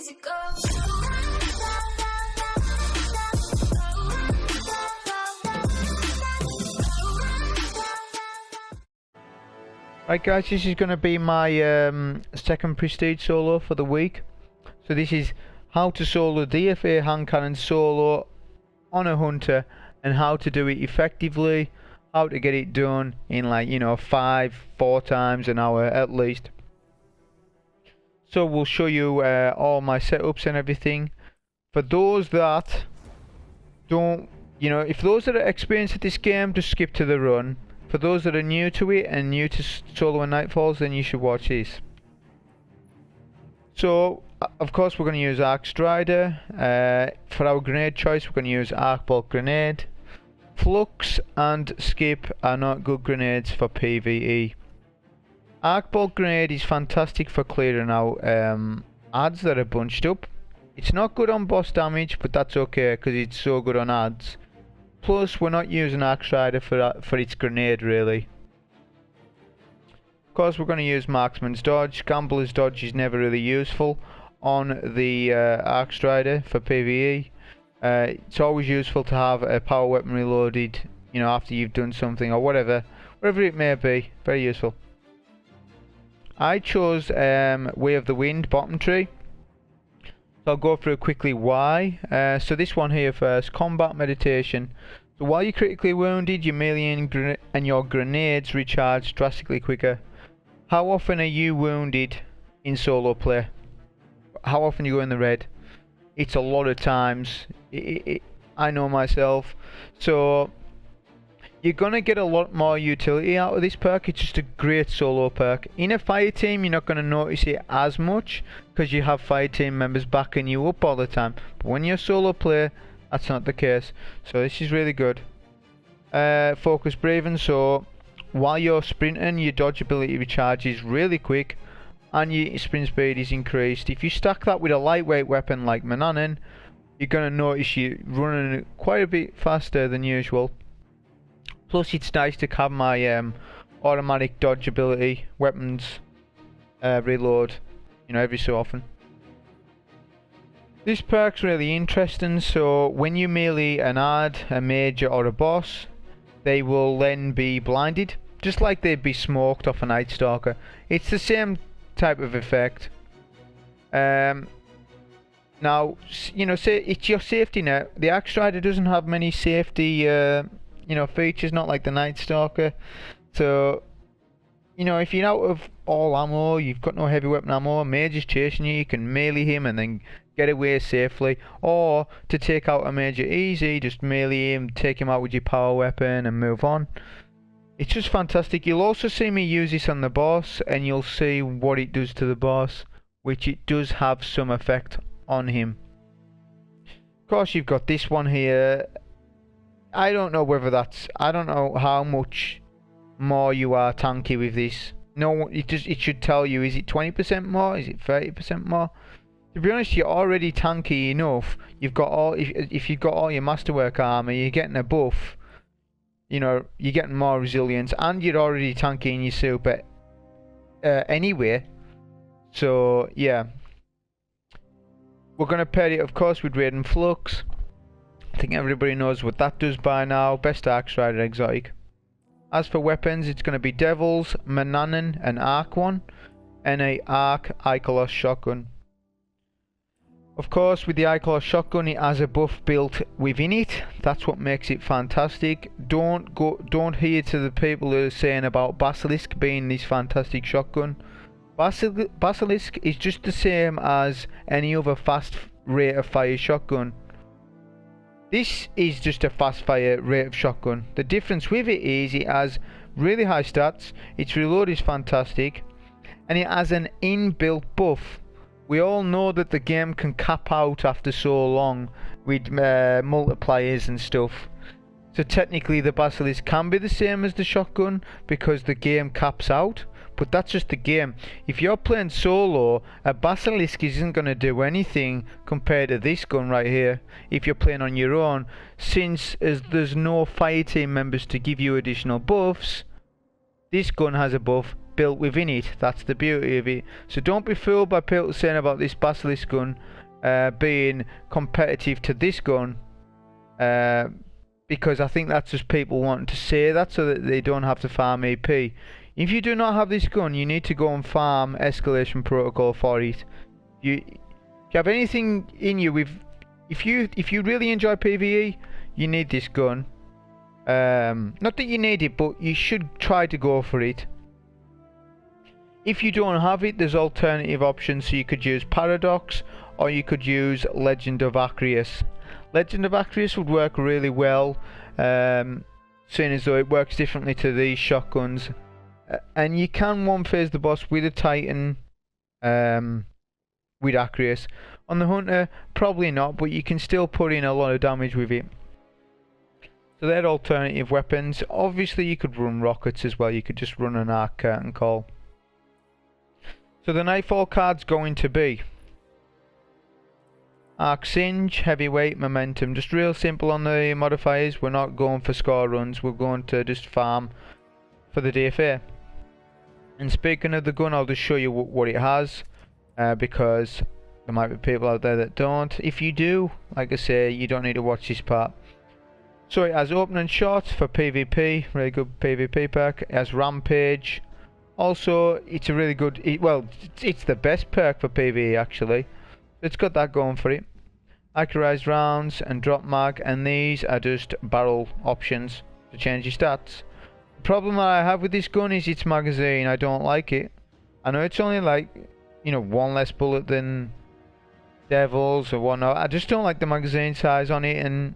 easy go. Right guys, this is going to be my second prestige solo for the week. So this is how to solo D.F.A hand cannon solo on a hunter and how to do it effectively, how to get it done in like, you know, 4 times an hour at least. So we'll show you all my setups and everything. For those that don't, you know, if those that are experienced at this game, just skip to the run. For those that are new to it and new to solo and nightfalls, then you should watch this. So, of course, we're going to use arcstrider. For our grenade choice, we're going to use arc bolt grenade. Flux and skip are not good grenades for PvE. Arc bolt grenade is fantastic for clearing out adds that are bunched up. It's not good on boss damage, but that's okay because it's so good on adds. Plus, we're not using arcstrider for its grenade really. Of course, we're going to use marksman's dodge. Gambler's dodge is never really useful on the arcstrider for PvE. It's always useful to have a power weapon reloaded, you know, after you've done something or whatever it may be. Very useful. I chose Way of the Wind bottom tree. So I'll go through quickly why. So this one here first, combat meditation. So while you're critically wounded, your melee and your grenades recharge drastically quicker. How often are you wounded in solo play? How often you go in the red? It's a lot of times. I know myself. So you're going to get a lot more utility out of this perk. It's just a great solo perk. In a fire team, you're not going to notice it as much because you have fire team members backing you up all the time. But when you're solo player, that's not the case. So this is really good. Focus breathing. So while you're sprinting, your dodge ability recharges really quick and your sprint speed is increased. If you stack that with a lightweight weapon like Mananin, you're going to notice you're running quite a bit faster than usual. Plus, it's nice to have my automatic dodge ability, weapons reload, you know, every so often. This perk's really interesting. So when you melee an ad, a major or a boss, they will then be blinded, just like they'd be smoked off a Night Stalker. It's the same type of effect. Now, you know, say it's your safety net. The arcstrider doesn't have many safety you know, features, not like the Night Stalker. So, you know, if you're out of all ammo, you've got no heavy weapon ammo, mage is chasing you, you can melee him and then get away safely. Or to take out a major easy, just melee him, take him out with your power weapon and move on. It's just fantastic. You'll also see me use this on the boss and you'll see what it does to the boss, which it does have some effect on him. Of course, you've got this one here. I don't know whether that's, I don't know how much more you are tanky with this. No, it should tell you, is it 20% more, is it 30% more? To be honest, you're already tanky enough. You've got all, if you've got all your masterwork armor, you're getting a buff. You know, you're getting more resilience and you're already tanky in your super anyway. So yeah, we're going to pair it of course with raiden flux. I think everybody knows what that does by now. Best arcstrider exotic. As for weapons, it's going to be Devils, Mananin, and Arc one, and a Arc Icolos shotgun. Of course, with the Icolos shotgun, it has a buff built within it. That's what makes it fantastic. Don't hear to the people who are saying about Basilisk being this fantastic shotgun. Basilisk is just the same as any other fast rate of fire shotgun. This is just a fast fire rate of shotgun. The difference with it is it has really high stats, its reload is fantastic, and it has an inbuilt buff. We all know that the game can cap out after so long with multipliers and stuff. So technically the Basilisk can be the same as the shotgun because the game caps out. But that's just the game. If you're playing solo, a Basilisk isn't going to do anything compared to this gun right here. If you're playing on your own, since there's no fire team members to give you additional buffs, this gun has a buff built within it. That's the beauty of it. So don't be fooled by people saying about this Basilisk gun being competitive to this gun, because I think that's just people wanting to say that so that they don't have to farm AP. If you do not have this gun, you need to go and farm Escalation Protocol for it. If you have anything in you with, if you really enjoy PvE, you need this gun. Not that you need it, but you should try to go for it. If you don't have it, there's alternative options. So you could use Paradox, or you could use Legend of Acreus. Legend of Acreus would work really well, seeing as though it works differently to these shotguns. And you can one-phase the boss with a Titan, with Acreus. On the Hunter, probably not, but you can still put in a lot of damage with it. So they're alternative weapons. Obviously you could run rockets as well. You could just run an arc curtain call. So the Nightfall card's going to be Arc Singe, Heavyweight, Momentum. Just real simple on the modifiers. We're not going for score runs. We're going to just farm for the D.F.A. And speaking of the gun, I'll just show you what it has, because there might be people out there that don't. If you do, like I say, you don't need to watch this part. So it has opening shots for PvP, really good PvP perk. It has Rampage. Also, it's a really good, it's the best perk for PvE actually. It's got that going for it. Accurized rounds and drop mag, and these are just barrel options to change your stats. The problem that I have with this gun is its magazine. I don't like it. I know it's only like, you know, one less bullet than Devils or whatnot. I just don't like the magazine size on it, and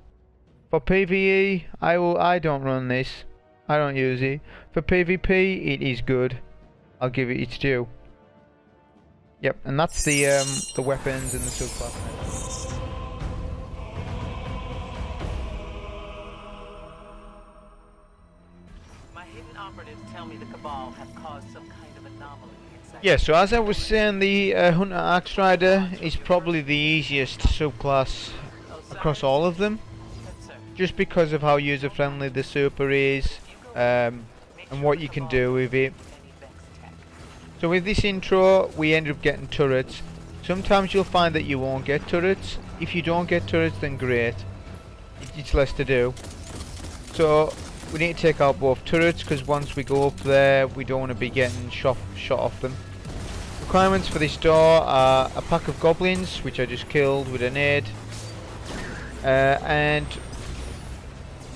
for PvE, I don't run this. I don't use it. For PvP, it is good. I'll give it its due. Yep, and that's the weapons and the subclass. My hidden operatives tell me the Cabal have caused some kind of anomaly inside. Yeah, so as I was saying, the Hunter Arcstrider is probably the easiest subclass across all of them. Just because of how user friendly the super is, and what you can do with it. So with this intro, we end up getting turrets. Sometimes you'll find that you won't get turrets. If you don't get turrets, then great. It's less to do. So we need to take out both turrets, because once we go up there, we don't want to be getting shot off them. Requirements for this door are a pack of goblins, which I just killed with a nade, and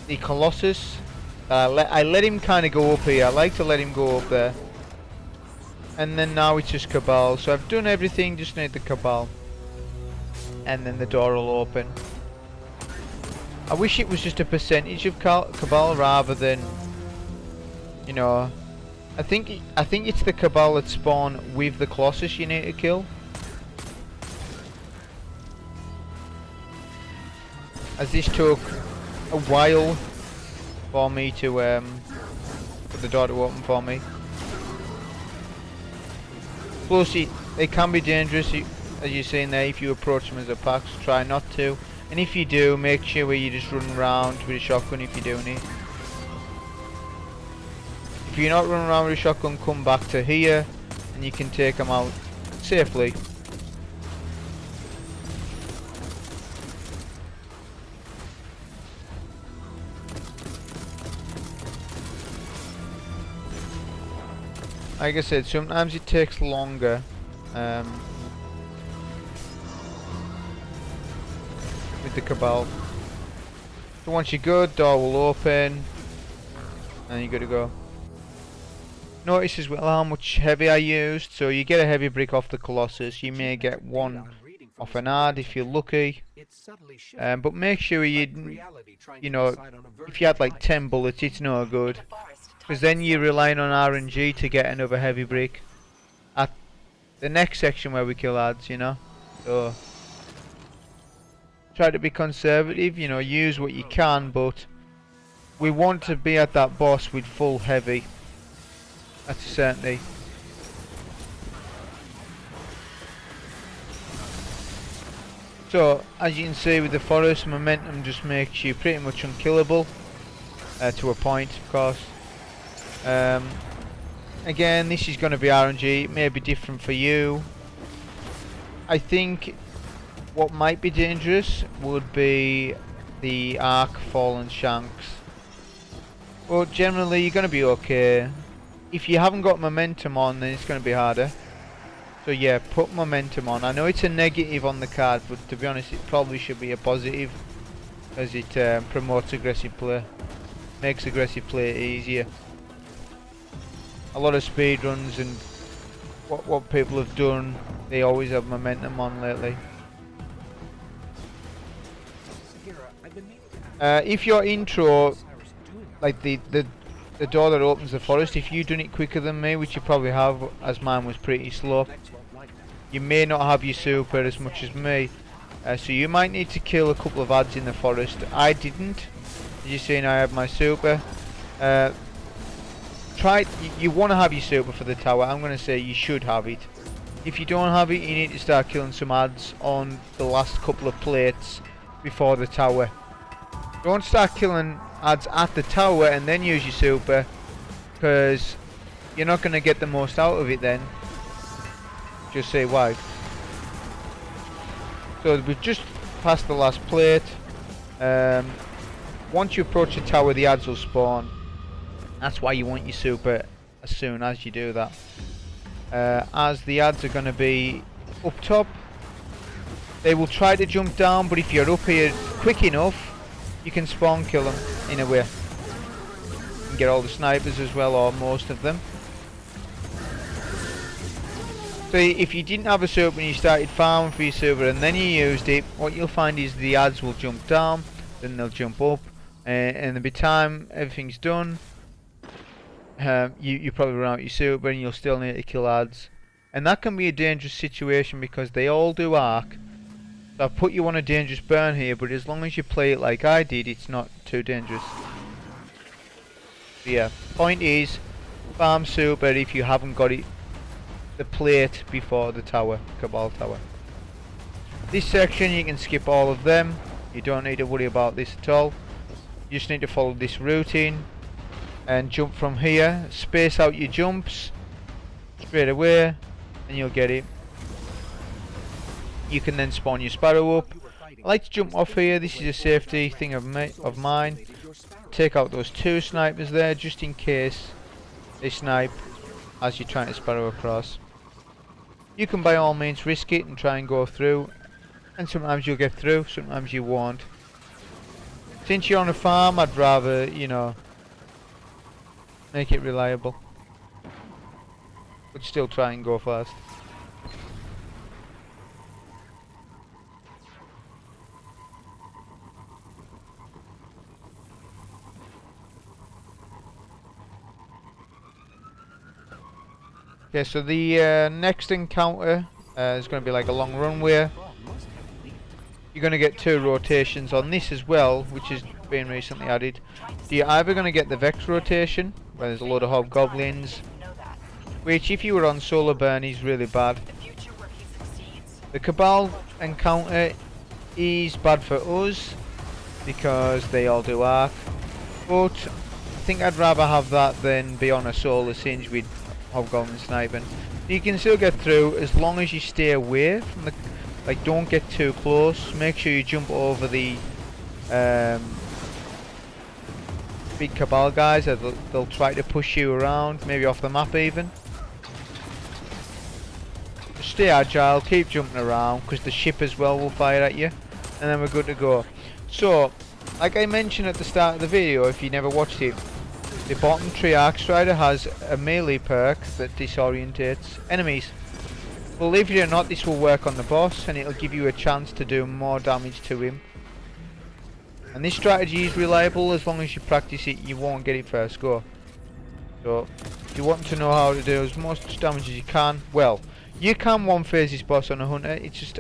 the Colossus. I let him kind of go up here. I like to let him go up there. And then now it's just Cabal. So I've done everything, just need the Cabal. And then the door will open. I wish it was just a percentage of Cabal rather than, you know, I think it's the Cabal that spawn with the Colossus you need to kill. As this took a while for me to for the door to open for me. Plus they can be dangerous, as you've seen there, if you approach them as a pack, so try not to. And if you do, make sure you just run around with a shotgun if you're doing it. If you're not running around with a shotgun, come back to here and you can take them out safely. Like I said, sometimes it takes longer. With the Cabal. So once you're good, door will open and you're good to go. Notice as well how much heavy I used. So you get a heavy brick off the Colossus, you may get one off an ad if you're lucky. But make sure you know, if you had like 10 bullets, it's no good. Because then you're relying on RNG to get another heavy brick at the next section where we kill ads, you know. So try to be conservative, you know, use what you can, but we want to be at that boss with full heavy. That's a certainty. So as you can see with the forest, momentum just makes you pretty much unkillable, to a point of course. again, this is going to be RNG. It may be different for you. I think what might be dangerous would be the arc fallen shanks. But generally you're going to be okay. If you haven't got momentum on, then it's going to be harder. So yeah, put momentum on. I know it's a negative on the card, but to be honest it probably should be a positive, as it promotes aggressive play. Makes aggressive play easier. A lot of speed runs and what people have done, they always have momentum on lately. If your intro, like the door that opens the forest, if you've done it quicker than me, which you probably have, as mine was pretty slow, you may not have your super as much as me. So you might need to kill a couple of adds in the forest. I didn't. As you've seen, I had my super. You want to have your super for the tower. I'm going to say you should have it. If you don't have it, you need to start killing some adds on the last couple of plates before the tower. Don't start killing adds at the tower and then use your super, because you're not going to get the most out of it then. Just say why. So we've just passed the last plate. Once you approach the tower, the adds will spawn. That's why you want your super as soon as you do that. As the adds are going to be up top, they will try to jump down, but if you're up here quick enough, you can spawn kill them in a way. You can get all the snipers as well, or most of them. So if you didn't have a super when you started farming for your super and then you used it, what you'll find is the adds will jump down, then they'll jump up, and by the time everything's done, you probably run out your super and you'll still need to kill adds. And that can be a dangerous situation because they all do arc. So I've put you on a dangerous burn here, but as long as you play it like I did, it's not too dangerous. So yeah, point is, farm super if you haven't got it, the plate before the tower, Cabal Tower. This section you can skip all of them. You don't need to worry about this at all. You just need to follow this routine and jump from here. Space out your jumps straight away and you'll get it. You can then spawn your sparrow up. I like to jump off here. This is a safety thing of mine. Take out those two snipers there just in case they snipe as you're trying to sparrow across. You can by all means risk it and try and go through, and sometimes you'll get through, sometimes you won't. Since you're on a farm, I'd rather, you know, make it reliable, but still try and go fast. Okay, so the next encounter is going to be like a long runway. You're going to get 2 rotations on this as well, which has been recently added. So you're either going to get the Vex rotation, where there's a load of hobgoblins, which if you were on solo burn is really bad. The Cabal encounter is bad for us, because they all do arc, but I think I'd rather have that than be on a solo singe with hobgoblin sniping. You can still get through as long as you stay away from the, like, don't get too close. Make sure you jump over the big Cabal guys. They'll try to push you around, maybe off the map even. Just stay agile, keep jumping around, because the ship as well will fire at you, and then we're good to go. So, like I mentioned at the start of the video, if you never watched it, the bottom tree arcstrider has a melee perk that disorientates enemies. Believe it or not, this will work on the boss and it'll give you a chance to do more damage to him. And this strategy is reliable. As long as you practice it, you won't get it first go. So if you want to know how to do as much damage as you can, well, you can one phase this boss on a hunter. It's just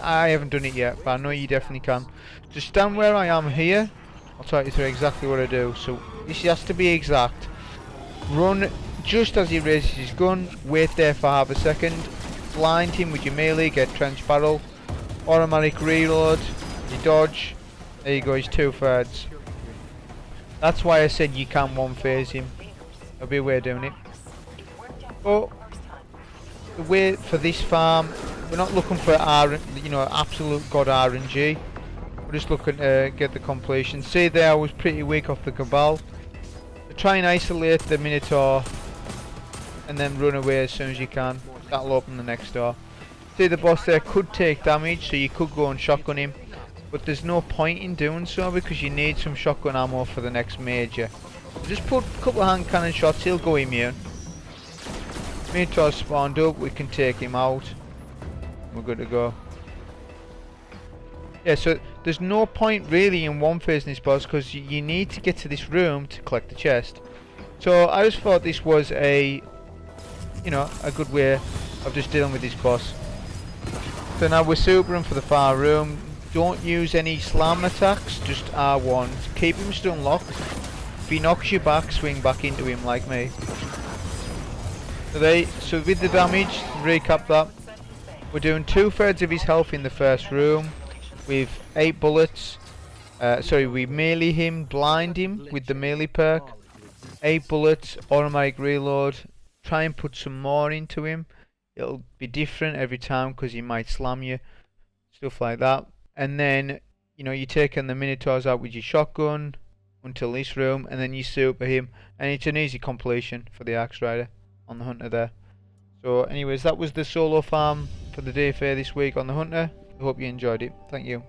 I haven't done it yet, but I know you definitely can. Just stand where I am here. I'll talk you through exactly what I do. So this has to be exact. Run just as he raises his gun, wait there for half a second, blind him with your melee, get trench barrel, automatic reload, you dodge, there you go, he's 2/3. That's why I said you can one phase him. There'll be a way of doing it. But the way for this farm, we're not looking for absolute god RNG. We're just looking to get the completion. See there, I was pretty weak off the Cabal. So try and isolate the Minotaur and then run away as soon as you can. That'll open the next door. See, the boss there could take damage, so you could go and shotgun him, but there's no point in doing so because you need some shotgun ammo for the next major. Just put a couple of hand cannon shots, he'll go immune. Minotaur's spawned up, we can take him out. We're good to go. Yeah, so there's no point really in one phase in this boss because you need to get to this room to collect the chest. So I just thought this was a good way of just dealing with this boss. So now we're supering for the far room. Don't use any slam attacks, just R1. Keep him stun locked. If he knocks you back, swing back into him like me. So with the damage, recap that. We're doing 2/3 of his health in the first room with 8 bullets. We melee him, blind him with the melee perk. 8 bullets, automatic reload. Try and put some more into him. It'll be different every time because he might slam you, stuff like that. And then you take the Minotaurs out with your shotgun until this room, and then you super him, and it's an easy completion for the arcstrider on the hunter there. So anyways, that was the solo farm for the D.F.A this week on the hunter. I hope you enjoyed it. Thank you.